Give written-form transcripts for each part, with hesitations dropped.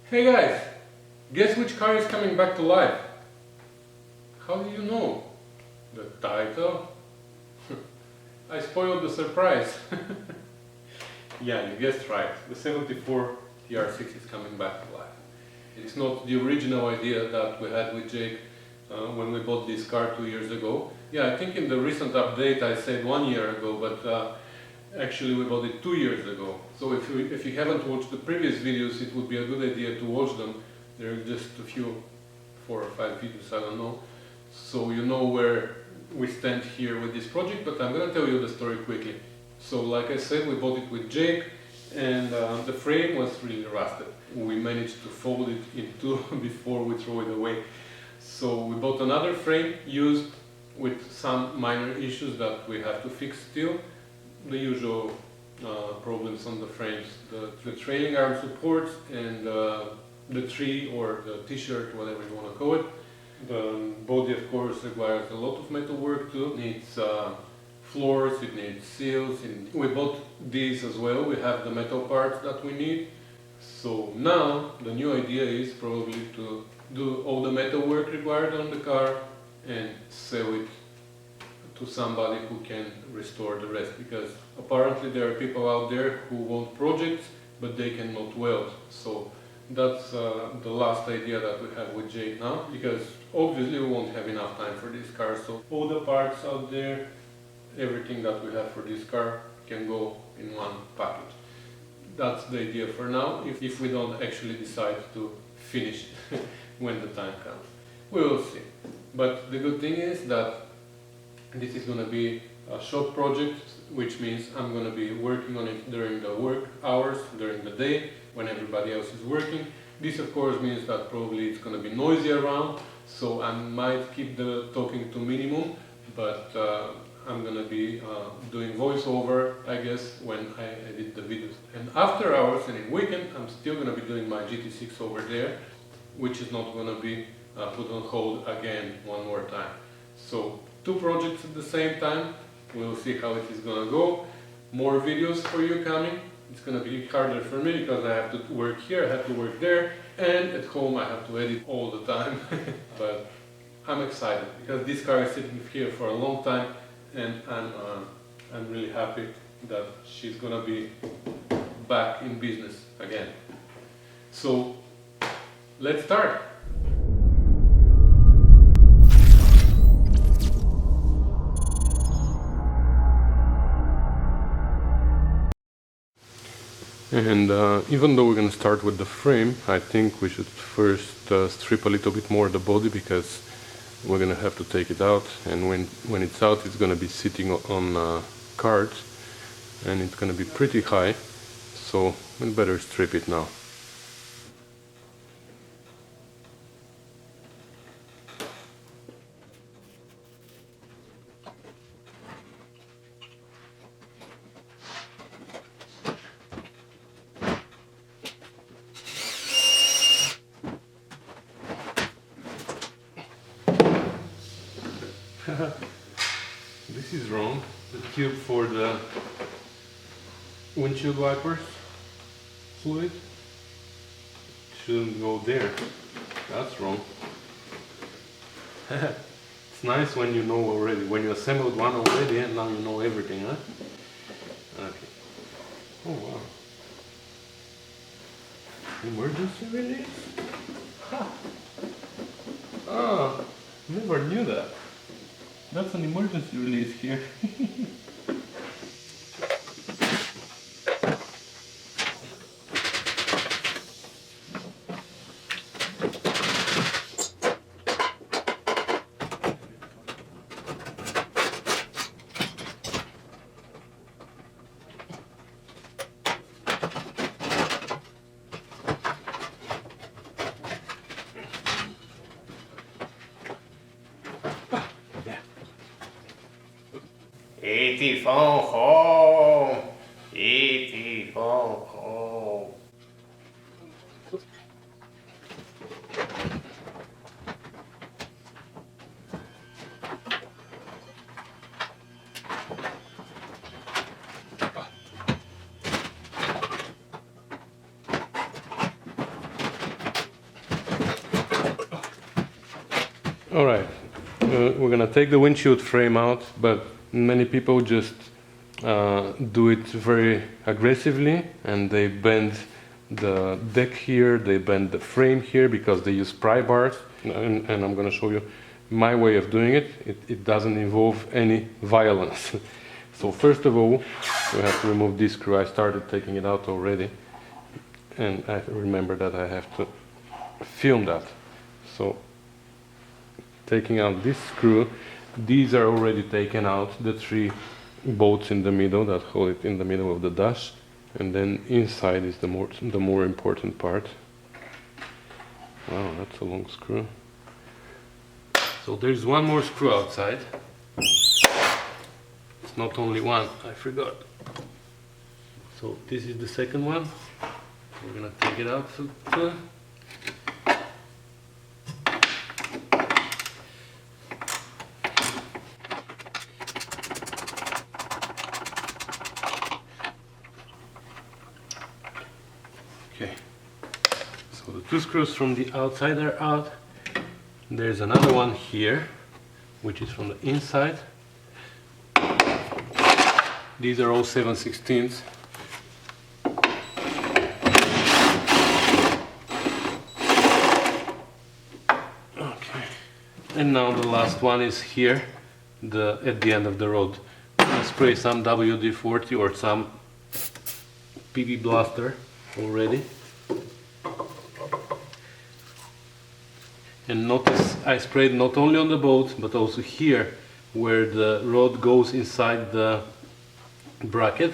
Hey guys, guess which car is coming back to life? How do you know? The title? I spoiled the surprise. Yeah, you guessed right. The 74 TR6 is coming back to life. It's not the original idea that we had with Jake when we bought this car 2 years ago. Yeah, I think in the recent update I said 1 year ago, but actually we bought it 2 years ago. So if you haven't watched the previous videos, it would be a good idea to watch them. There are just a few, 4 or 5 videos, I don't know. So you know where we stand here with this project, but I'm gonna tell you the story quickly. So like I said, we bought it with Jake, and the frame was really rusted. We managed to fold it in two before we throw it away. So we bought another frame used with some minor issues that we have to fix still. The usual problems on the frames, the trailing arm supports and the tree or the t-shirt, whatever you want to call it. The body of course requires a lot of metal work too. It needs floors, it needs seals. We bought these as well, we have the metal parts that we need. So now the new idea is probably to do all the metal work required on the car and sell it to somebody who can restore the rest, because apparently there are people out there who want projects but they cannot weld. So that's the last idea that we have with Jake now, because obviously we won't have enough time for this car. So all the parts out there, everything that we have for this car can go in one package. That's the idea for now, if we don't actually decide to finish when the time comes. We will see. But the good thing is that this is going to be a shop project, which means I'm going to be working on it during the work hours, during the day, when everybody else is working. This of course means that probably it's going to be noisy around, so I might keep the talking to minimum, but I'm going to be doing voiceover, I guess, when I edit the videos. And after hours and in weekend, I'm still going to be doing my GT6 over there, which is not going to be put on hold again one more time. So 2 projects at the same time. We'll see how it is gonna go. More videos for you coming. It's gonna be harder for me because I have to work here, I have to work there, and at home I have to edit all the time. But I'm excited because this car is sitting here for a long time, and I'm really happy that she's gonna be back in business again. So let's start. And even though we're going to start with the frame, I think we should first strip a little bit more the body, because we're going to have to take it out, and when it's out it's going to be sitting on carts and it's going to be pretty high, so we better strip it now. This is wrong. The tube for the windshield wipers fluid shouldn't go there. That's wrong. It's nice when you know already, when you assembled one already and now you know everything, huh? Okay. Oh wow. Emergency release? Ha! Ah, never knew that. That's an emergency release here. E.T. phone home. E.T. phone home. Alright, we're gonna take the windshield frame out, but many people just do it very aggressively, and they bend the deck here, they bend the frame here because they use pry bars, and I'm gonna show you my way of doing it. It doesn't involve any violence. So first of all, we have to remove this screw. I started taking it out already, and I remember that I have to film that. So taking out this screw, these are already taken out, the 3 bolts in the middle that hold it in the middle of the dash, and then inside is the more important part. Wow, that's a long screw. So there's one more screw outside. It's not only one, I forgot. So this is the second one. We're gonna take it out too. Okay, so the 2 screws from the outside are out. There's another one here, which is from the inside. These are all 7/16. Okay, and now the last one is here, at the end of the rod. I spray some WD-40 or some PB Blaster already. And notice I sprayed not only on the bolt but also here where the rod goes inside the bracket,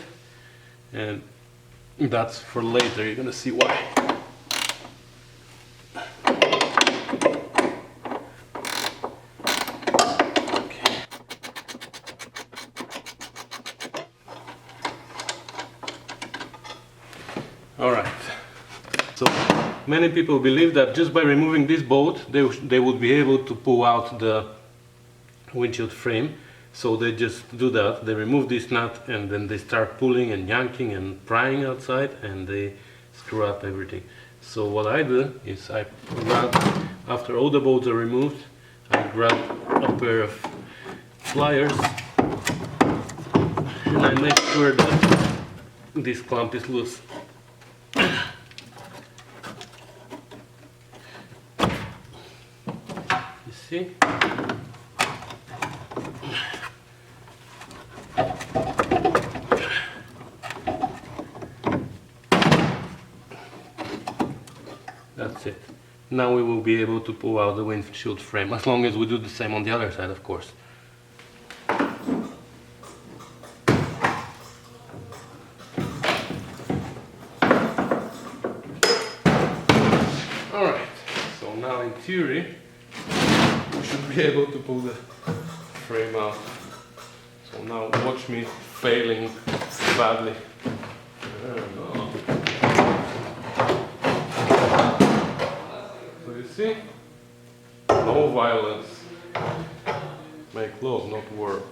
and that's for later. You're gonna see why. Okay. All right. So many people believe that just by removing this bolt they would be able to pull out the windshield frame. So they just do that, they remove this nut and then they start pulling and yanking and prying outside, and they screw up everything. So what I do is I grab, after all the bolts are removed, I grab a pair of pliers and I make sure that this clamp is loose. You see? That's it. Now we will be able to pull out the windshield frame, as long as we do the same on the other side, of course. Alright, so now in theory we should be able to pull the frame out. So now watch me failing badly. So you see? No violence. Make love, not war.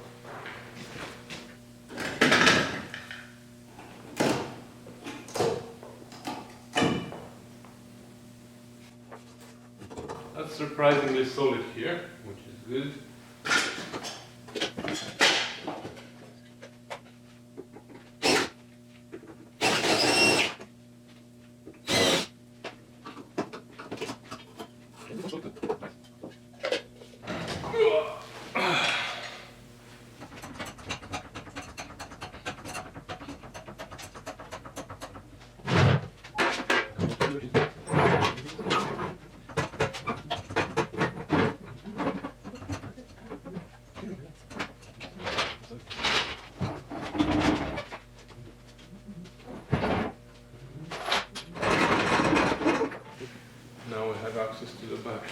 That's surprisingly solid here, which is good. Now we have access to the back.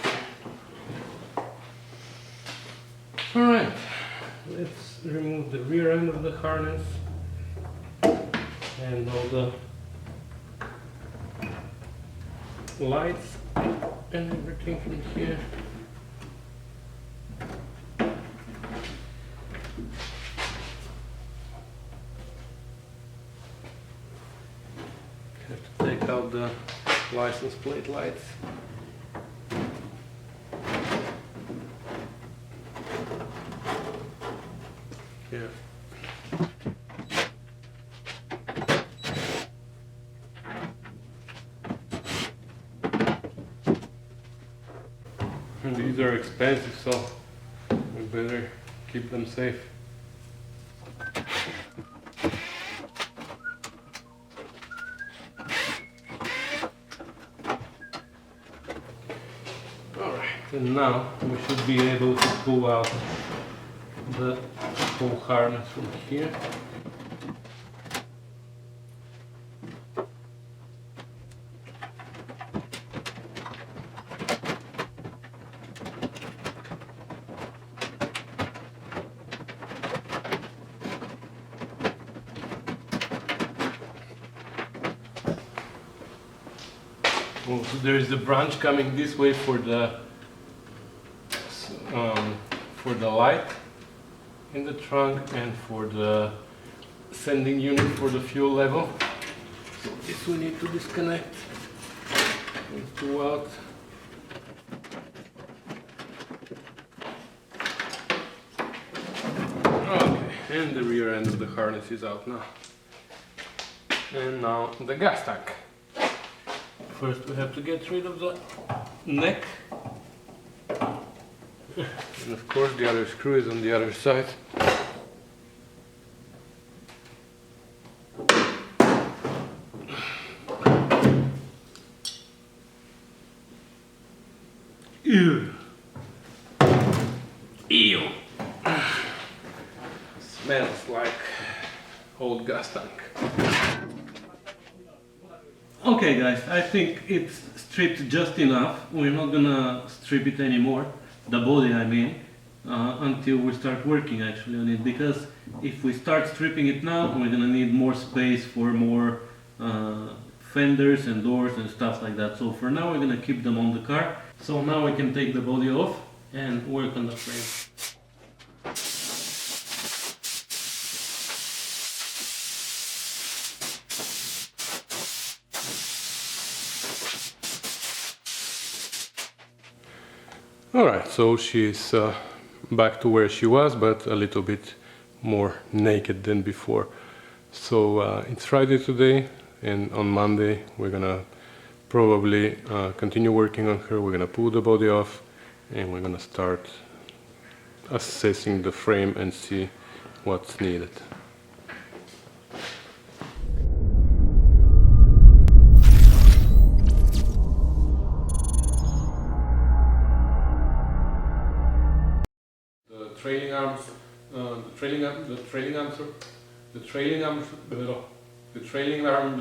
Alright, let's remove the rear end of the harness and all the lights and everything from here. Have to take out the license plate lights. here. And these are expensive, so we better keep them safe. Alright, and now we should be able to pull out the whole harness from here. Oh, so there is a branch coming this way for the light in the trunk and for the sending unit for the fuel level. So this we need to disconnect and pull out. Okay, and the rear end of the harness is out now. And now the gas tank. First we have to get rid of the neck. And of course the other screw is on the other side. Ew. Ew. Smells like old gas tank. Okay guys, I think it's stripped just enough. We're not gonna strip it anymore, the body I mean, until we start working actually on it, because if we start stripping it now, we're gonna need more space for more fenders and doors and stuff like that. So for now we're gonna keep them on the car. So now we can take the body off and work on the frame. Alright, so she's back to where she was, but a little bit more naked than before. So it's Friday today, and on Monday we're gonna probably continue working on her. We're gonna pull the body off and we're gonna start assessing the frame and see what's needed. The trailing arm